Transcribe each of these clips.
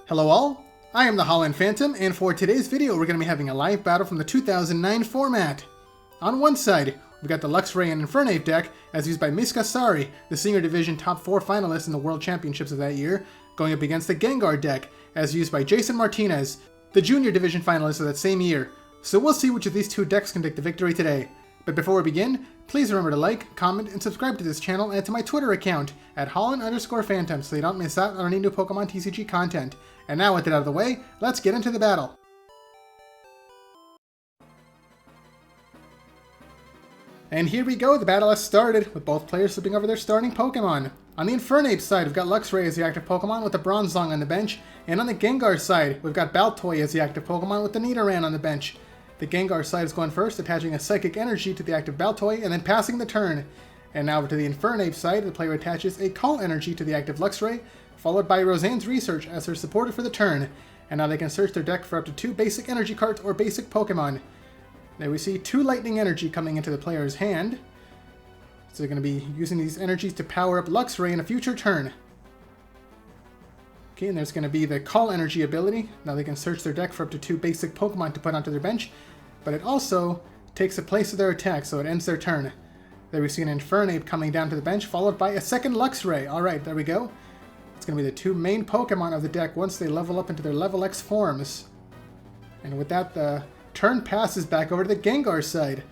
Hello all, I am the Holland Phantom, and for today's video we're going to be having a live battle from the 2009 format. On one side, we've got the Luxray and Infernape deck, as used by Miska Saari, the Senior Division top 4 finalists in the World Championships of that year, going up against the Gengar deck, as used by Jason Martinez, the Junior Division finalist of that same year. So we'll see which of these two decks can take the victory today. But before we begin, please remember to like, comment, and subscribe to this channel and to my Twitter account at Holland_Phantom so you don't miss out on any new Pokemon TCG content. And now with it out of the way, let's get into the battle. And here we go, the battle has started, with both players flipping over their starting Pokemon. On the Infernape side, we've got Luxray as the active Pokemon with the Bronzong on the bench, and on the Gengar side, we've got Baltoy as the active Pokemon with the Nidoran on the bench. The Gengar side is going first, attaching a Psychic Energy to the active Baltoy, and then passing the turn. And now over to the Infernape side, the player attaches a Call Energy to the active Luxray, followed by Roseanne's Research as her supporter for the turn. And now they can search their deck for up to 2 basic energy cards or basic Pokemon. There we see 2 Lightning Energy coming into the player's hand. So they're going to be using these energies to power up Luxray in a future turn. Okay, and there's going to be the Call Energy ability. Now they can search their deck for up to 2 basic Pokemon to put onto their bench. But it also takes the place of their attack, so it ends their turn. There we see an Infernape coming down to the bench, followed by a second Luxray. Alright, there we go. It's going to be the 2 main Pokemon of the deck once they level up into their level X forms. And with that, the turn passes back over to the Gengar side.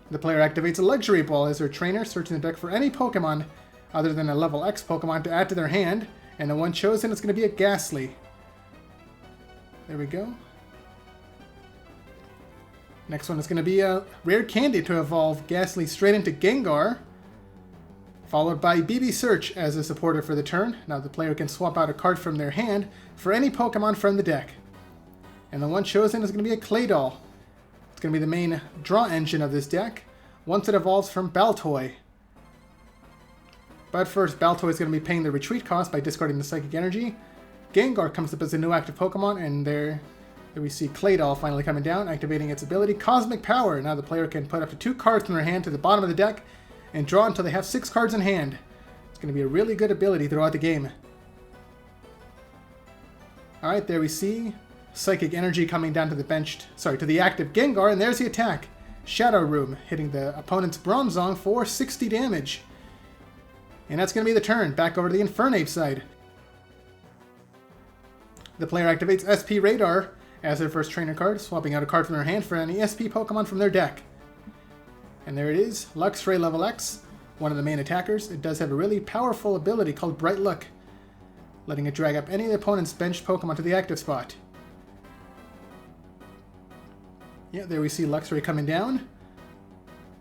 The player activates a Luxury Ball as their trainer, searching the deck for any Pokemon other than a level X Pokemon to add to their hand. And the one chosen is going to be a Ghastly. There we go. Next one is going to be a Rare Candy to evolve Ghastly straight into Gengar, followed by BB Search as a supporter for the turn. Now the player can swap out a card from their hand for any Pokemon from the deck. And the one chosen is going to be a Claydol. It's going to be the main draw engine of this deck, once it evolves from Baltoy. But first, Baltoy is going to be paying the retreat cost by discarding the Psychic Energy. Gengar comes up as a new active Pokemon, and there we see Claydol finally coming down, activating its ability, Cosmic Power. Now the player can put up to 2 cards from their hand to the bottom of the deck, and draw until they have 6 cards in hand. It's going to be a really good ability throughout the game. Alright, there we see Psychic Energy coming down to the to the active Gengar, and there's the attack. Shadow Room, hitting the opponent's Bronzong for 60 damage. And that's going to be the turn. Back over to the Infernape side. The player activates SP Radar as their first trainer card, swapping out a card from their hand for any SP Pokemon from their deck. And there it is, Luxray level X, one of the main attackers. It does have a really powerful ability called Bright Look, letting it drag up any of the opponent's benched Pokemon to the active spot. Yeah, there we see Luxray coming down.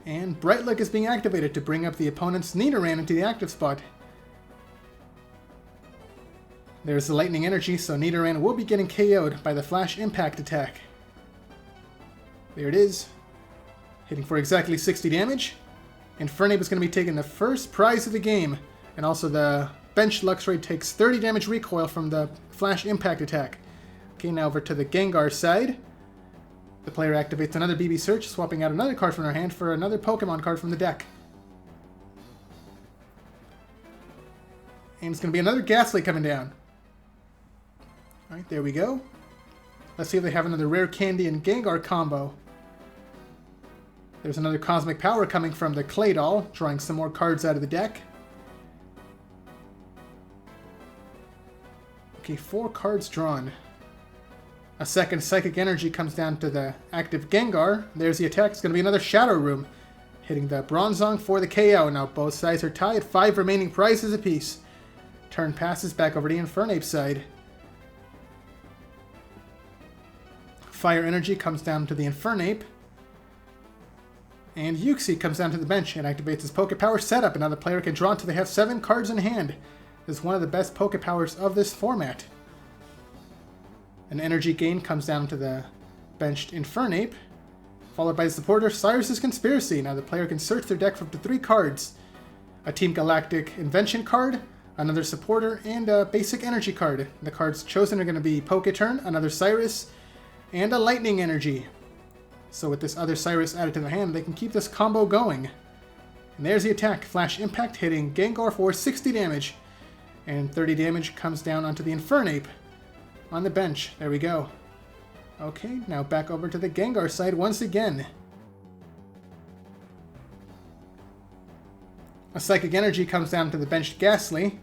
And Bright Look is being activated to bring up the opponent's Nidoran into the active spot. There's the Lightning Energy, so Nidoran will be getting KO'd by the Flash Impact attack. There it is, hitting for exactly 60 damage. Infernape is going to be taking the first prize of the game, and also the bench Luxray takes 30 damage recoil from the Flash Impact attack. Okay, now over to the Gengar side. The player activates another BB Search, swapping out another card from their hand for another Pokemon card from the deck. And it's going to be another Ghastly coming down. Alright, there we go. Let's see if they have another Rare Candy and Gengar combo. There's another Cosmic Power coming from the Claydol, drawing some more cards out of the deck. Okay, 4 cards drawn. A second Psychic Energy comes down to the active Gengar. There's the attack. It's going to be another Shadow Room, hitting the Bronzong for the KO. Now both sides are tied, 5 remaining prizes apiece. Turn passes back over to the Infernape side. Fire Energy comes down to the Infernape. And Uxie comes down to the bench and activates his Poké Power setup, and now the player can draw until they have 7 cards in hand. This is one of the best Poké Powers of this format. An Energy Gain comes down to the benched Infernape, followed by the supporter Cyrus's Conspiracy. Now the player can search their deck for up to 3 cards. A Team Galactic Invention card, another supporter, and a basic energy card. The cards chosen are going to be Poké Turn, another Cyrus, and a Lightning Energy. So with this other Cyrus added to their hand, they can keep this combo going. And there's the attack. Flash Impact hitting Gengar for 60 damage. And 30 damage comes down onto the Infernape on the bench. There we go. Okay, now back over to the Gengar side once again. A Psychic Energy comes down to the benched Ghastly.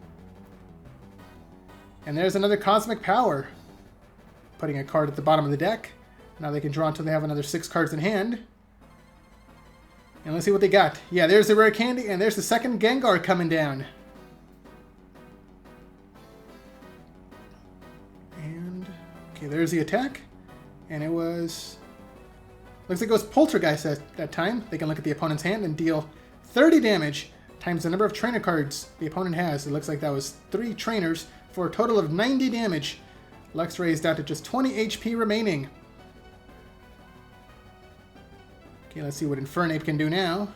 And there's another Cosmic Power. Putting a card at the bottom of the deck. Now they can draw until they have another 6 cards in hand. And let's see what they got. Yeah, there's the rare candy, and there's the second Gengar coming down. And, okay, there's the attack. And it was... looks like it was Poltergeist at that time. They can look at the opponent's hand and deal 30 damage times the number of trainer cards the opponent has. It looks like that was 3 trainers for a total of 90 damage. Luxray is down to just 20 HP remaining. Okay, let's see what Infernape can do now.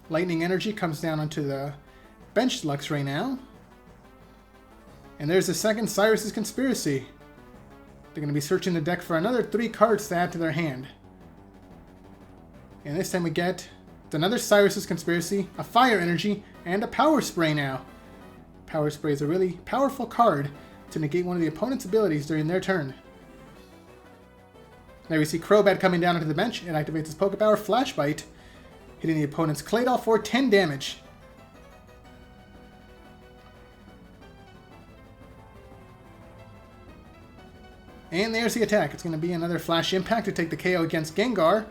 Lightning Energy comes down onto the benched Luxray now. And there's the second Cyrus's Conspiracy. They're going to be searching the deck for another 3 cards to add to their hand. And this time we get another Cyrus's Conspiracy, a Fire Energy, and a Power Spray now. Power Spray is a really powerful card to negate one of the opponent's abilities during their turn. There we see Crobat coming down onto the bench. It activates his Pokepower Flash Bite, hitting the opponent's Claydol for 10 damage. And there's the attack. It's going to be another Flash Impact to take the KO against Gengar.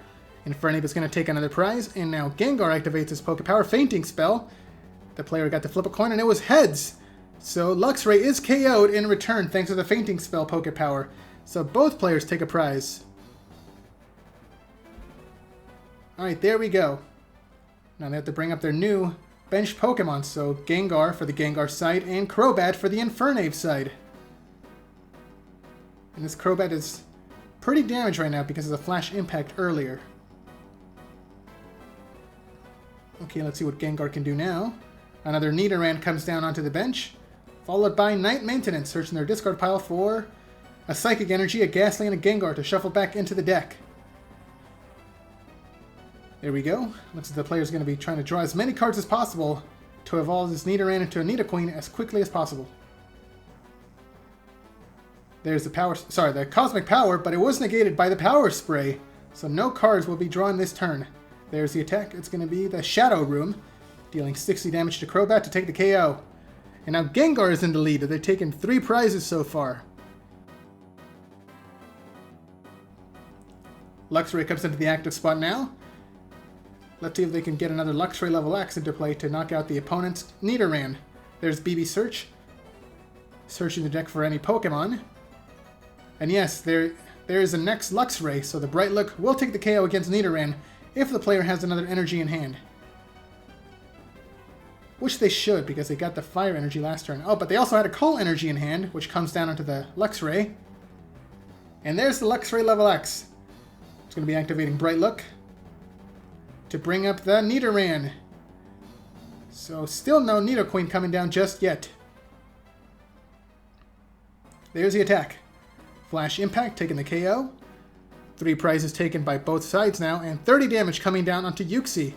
Infernape is going to take another prize, and now Gengar activates his Pokepower Fainting spell. The player got to flip a coin, and it was heads! So Luxray is KO'd in return thanks to the Fainting spell Pokepower. So both players take a prize. Alright, there we go. Now they have to bring up their new benched Pokemon, so Gengar for the Gengar side, and Crobat for the Infernape side. And this Crobat is pretty damaged right now because of the Flash Impact earlier. Okay, let's see what Gengar can do now. Another Nidoran comes down onto the bench, followed by Night Maintenance, searching their discard pile for a Psychic Energy, a Ghastly, and a Gengar to shuffle back into the deck. There we go. Looks like the player's going to be trying to draw as many cards as possible to evolve this Nidoran into a Nidoqueen as quickly as possible. There's the Cosmic Power, but it was negated by the Power Spray, so no cards will be drawn this turn. There's the attack. It's going to be the Shadow Room, dealing 60 damage to Crobat to take the KO. And now Gengar is in the lead. They've taken 3 prizes so far. Luxray comes into the active spot now. Let's see if they can get another Luxray level X into play to knock out the opponent's Nidoran. There's BB Search, searching the deck for any Pokemon. And yes, there is a next Luxray, so the Bright Look will take the KO against Nidoran if the player has another energy in hand. Which they should, because they got the Fire Energy last turn. Oh, but they also had a Call Energy in hand, which comes down onto the Luxray. And there's the Luxray level X. It's going to be activating Bright Look to bring up the Nidoran. So still no Nidoqueen coming down just yet. There's the attack. Flash Impact taking the KO. 3 prizes taken by both sides now, and 30 damage coming down onto Yuxi.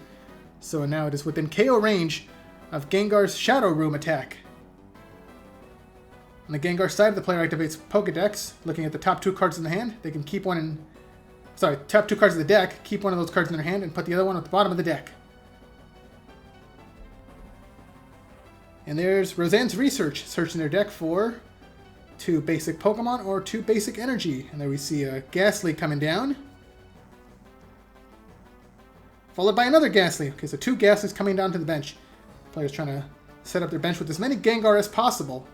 So now it is within KO range of Gengar's Shadow Room attack. On the Gengar side, the player activates Pokedex, looking at the top 2 cards in the hand. They can keep one in... Sorry, top 2 cards of the deck, keep one of those cards in their hand, and put the other one at the bottom of the deck. And there's Roseanne's Research, searching their deck for 2 basic Pokemon or 2 basic energy. And there we see a Ghastly coming down, followed by another Ghastly. Okay, so 2 Ghastlies coming down to the bench. Players trying to set up their bench with as many Gengar as possible.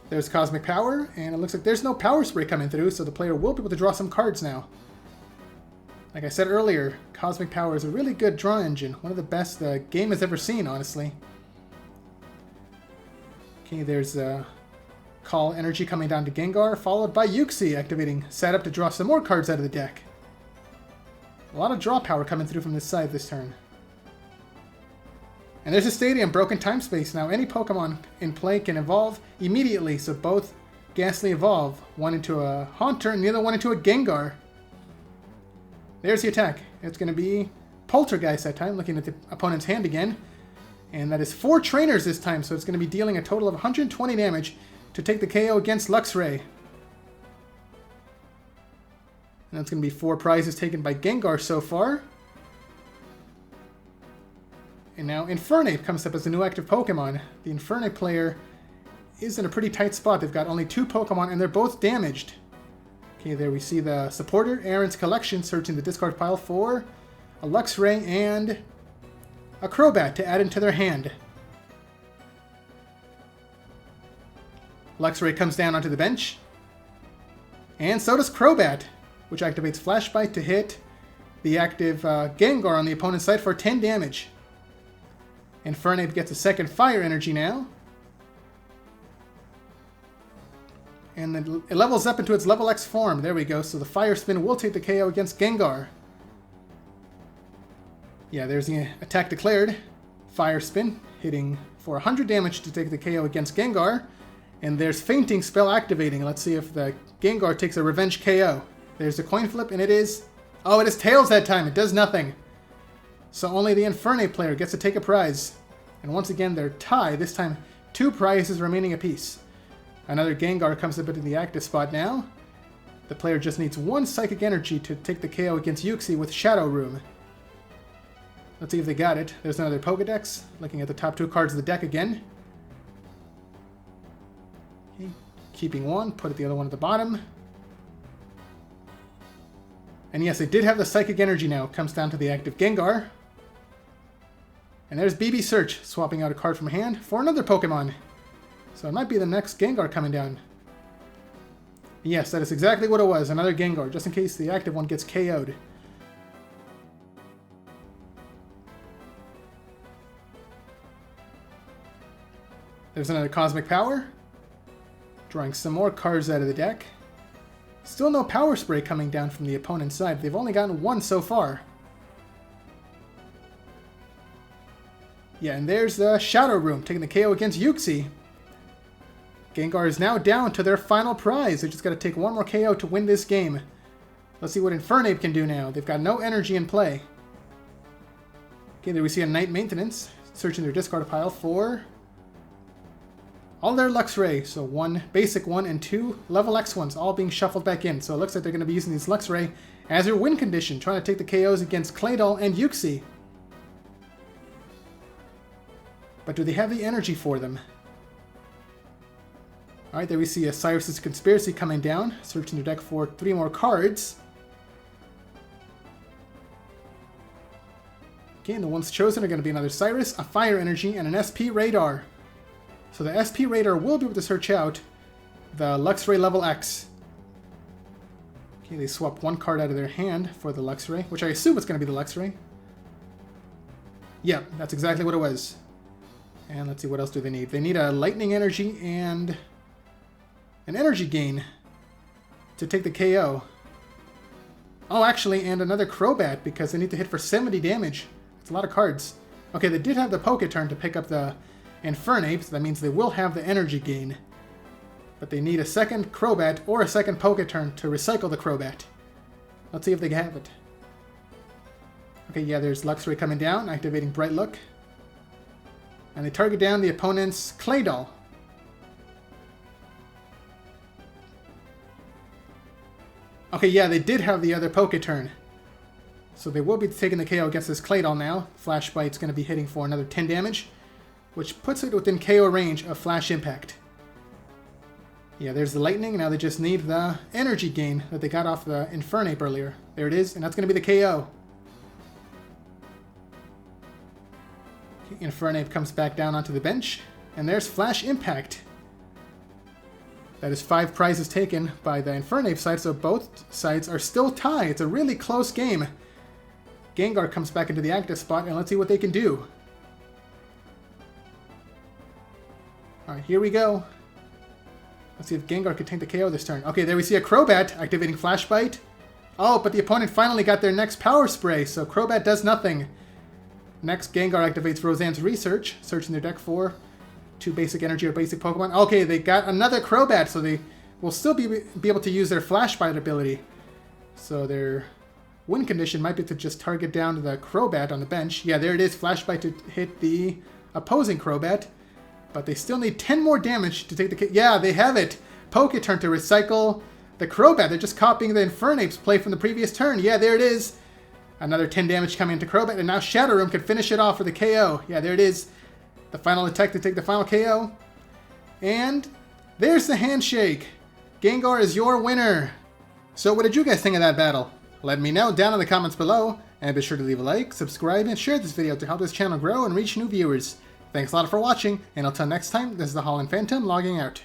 There's Cosmic Power, and it looks like there's no Power Spray coming through, so the player will be able to draw some cards now. Like I said earlier, Cosmic Power is a really good draw engine. One of the best the game has ever seen, honestly. Okay, there's Call Energy coming down to Gengar, followed by Yuxi activating Setup to draw some more cards out of the deck. A lot of draw power coming through from this side this turn. And there's a Stadium, Broken Time Space. Now any Pokemon in play can evolve immediately, so both Ghastly evolve. One into a Haunter and the other one into a Gengar. There's the attack. It's going to be Poltergeist that time, looking at the opponent's hand again. And that is 4 trainers this time, so it's going to be dealing a total of 120 damage to take the KO against Luxray. And that's going to be 4 prizes taken by Gengar so far. And now Infernape comes up as a new active Pokemon. The Infernape player is in a pretty tight spot. They've got only 2 Pokemon, and they're both damaged. Okay, there we see the supporter, Aaron's Collection, searching the discard pile for a Luxray and a Crobat to add into their hand. Luxray comes down onto the bench. And so does Crobat, which activates Flash Bite to hit the active Gengar on the opponent's side for 10 damage. Infernape gets a second Fire Energy now. And then it levels up into its level X form. There we go. So the Fire Spin will take the KO against Gengar. Yeah, there's the attack declared. Fire Spin, hitting for 100 damage to take the KO against Gengar. And there's Fainting Spell activating. Let's see if the Gengar takes a Revenge KO. There's the coin flip, and it is... Oh, it is Tails that time. It does nothing. So only the Infernape player gets to take a prize. And once again, they're tied. This time, 2 prizes remaining apiece. Another Gengar comes up into the active spot now. The player just needs 1 Psychic Energy to take the KO against Yuxi with Shadow Room. Let's see if they got it. There's another Pokedex. Looking at the top 2 cards of the deck again. Okay. Keeping 1, put the other one at the bottom. And yes, they did have the Psychic Energy now. It comes down to the active Gengar. And there's BB Search, swapping out a card from hand for another Pokemon. So it might be the next Gengar coming down. Yes, that is exactly what it was. Another Gengar, just in case the active one gets KO'd. There's another Cosmic Power. Drawing some more cards out of the deck. Still no Power Spray coming down from the opponent's side. They've only gotten 1 so far. Yeah, and there's the Shadow Room, taking the KO against Yuxi. Gengar is now down to their final prize. They just got to take 1 more KO to win this game. Let's see what Infernape can do now. They've got no energy in play. Okay, there we see a Night Maintenance, searching their discard pile for all their Luxray. So 1 basic one and 2 level X ones, all being shuffled back in. So it looks like they're going to be using these Luxray as their win condition, trying to take the KOs against Claydol and Yuxi. But do they have the energy for them? Alright, there we see a Cyrus's Conspiracy coming down, searching their deck for 3 more cards. Okay, and the ones chosen are going to be another Cyrus, a Fire Energy, and an SP Radar. So the SP Radar will be able to search out the Luxray level X. Okay, they swap 1 card out of their hand for the Luxray, which I assume it's going to be the Luxray. Yep, that's exactly what it was. And let's see, what else do they need? They need a Lightning Energy and an Energy Gain to take the KO. Oh, actually, and another Crobat, because they need to hit for 70 damage. It's a lot of cards. Okay, they did have the Poke Turn to pick up the Infernape, so that means they will have the Energy Gain. But they need a second Crobat or a second Poke Turn to recycle the Crobat. Let's see if they have it. Okay, yeah, there's Luxray coming down, activating Bright Look. And they target down the opponent's Claydol. Okay, yeah, they did have the other Poke Turn. So they will be taking the KO against this Claydol now. Flash Bite's going to be hitting for another 10 damage, which puts it within KO range of Flash Impact. Yeah, there's the Lightning. Now they just need the Energy Gain that they got off the Infernape earlier. There it is, and that's going to be the KO. Infernape comes back down onto the bench, and there's Flash Impact. That is 5 prizes taken by the Infernape side, so both sides are still tied. It's a really close game. Gengar comes back into the active spot, and let's see what they can do. Alright, here we go. Let's see if Gengar can take the KO this turn. Okay, there we see a Crobat activating Flash Bite. Oh, but the opponent finally got their next Power Spray, so Crobat does nothing. Next, Gengar activates Roseanne's Research, searching their deck for 2 basic energy or basic Pokemon. Okay, they got another Crobat, so they will still be able to use their Flash Bite ability. So they're win condition might be to just target down the Crobat on the bench. Yeah, there it is. Flashbite to hit the opposing Crobat. But they still need 10 more damage to take the... Yeah, they have it. Poketurn to recycle the Crobat. They're just copying the Infernape's play from the previous turn. Yeah, there it is. Another 10 damage coming into Crobat. And now Shadow Room could finish it off for the KO. Yeah, there it is. The final attack to take the final KO. And there's the handshake. Gengar is your winner. So what did you guys think of that battle? Let me know down in the comments below. And be sure to leave a like, subscribe, and share this video to help this channel grow and reach new viewers. Thanks a lot for watching, and until next time, this is the Holland Phantom logging out.